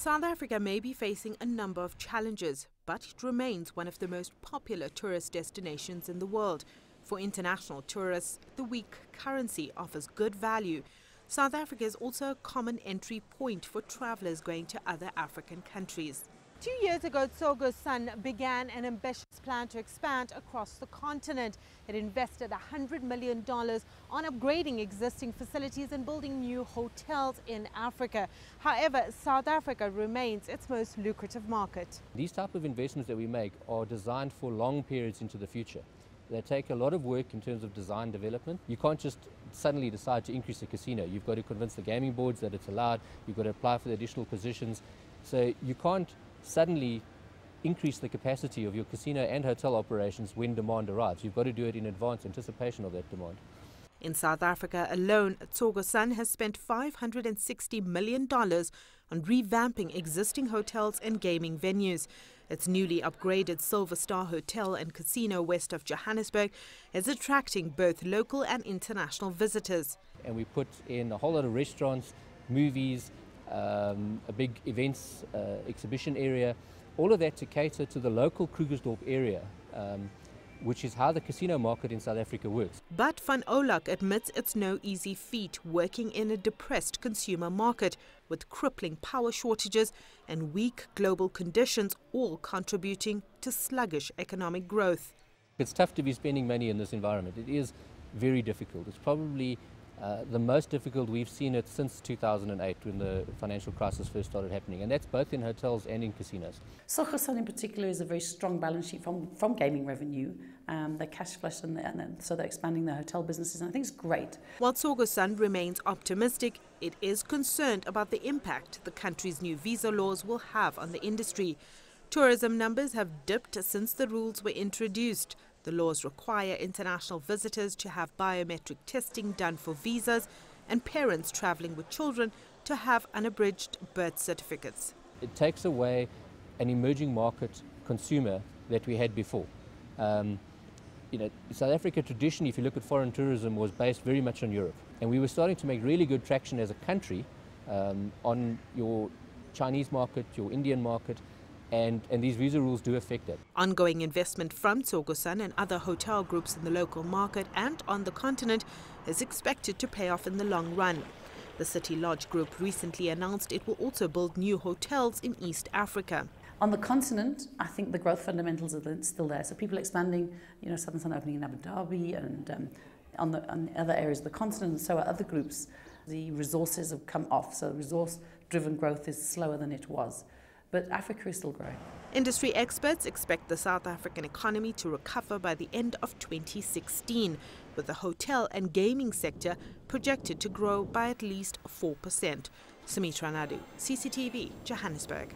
South Africa may be facing a number of challenges, but it remains one of the most popular tourist destinations in the world. For international tourists, the weak currency offers good value. South Africa is also a common entry point for travelers going to other African countries. 2 years ago, Jacob Zuma began an ambitious plan to expand across the continent. It invested $100 million on upgrading existing facilities and building new hotels in Africa. However, South Africa remains its most lucrative market. These type of investments that we make are designed for long periods into the future. They take a lot of work in terms of design development. You can't just suddenly decide to increase a casino. You've got to convince the gaming boards that it's allowed. You've got to apply for the additional positions. So you can't suddenly increase the capacity of your casino and hotel operations when demand arrives. You've got to do it in advance anticipation of that demand. In South Africa alone, Jacob Zuma has spent $560 million on revamping existing hotels and gaming venues. Its newly upgraded Silver Star Hotel and Casino west of Johannesburg is attracting both local and international visitors. And we put in a whole lot of restaurants, movies, a big events exhibition area, all of that to cater to the local Krugersdorp area, which is how the casino market in South Africa works. But Van Olak admits it's no easy feat working in a depressed consumer market with crippling power shortages and weak global conditions, all contributing to sluggish economic growth. It's tough to be spending money in this environment. It is very difficult. It's probably the most difficult we've seen it since 2008 when the financial crisis first started happening, and that's both in hotels and in casinos. Jacob Zuma in particular is a very strong balance sheet from gaming revenue. They're cash flush and so they're expanding their hotel businesses, and I think it's great. While Jacob Zuma remains optimistic, it is concerned about the impact the country's new visa laws will have on the industry. Tourism numbers have dipped since the rules were introduced. The laws require international visitors to have biometric testing done for visas and parents traveling with children to have unabridged birth certificates. It takes away an emerging market consumer that we had before. South Africa traditionally, if you look at foreign tourism, was based very much on Europe. And we were starting to make really good traction as a country on your Chinese market, your Indian market, and these visa rules do affect that. Ongoing investment from Jacob Zuma and other hotel groups in the local market and on the continent is expected to pay off in the long run. The City Lodge Group recently announced it will also build new hotels in East Africa. On the continent, I think the growth fundamentals are still there. So people expanding, Southern Sun opening in Abu Dhabi and on other areas of the continent, and so are other groups. The resources have come off, so resource-driven growth is slower than it was. But Africa is still growing. Industry experts expect the South African economy to recover by the end of 2016, with the hotel and gaming sector projected to grow by at least 4%. Sumitra Nydoo, CCTV, Johannesburg.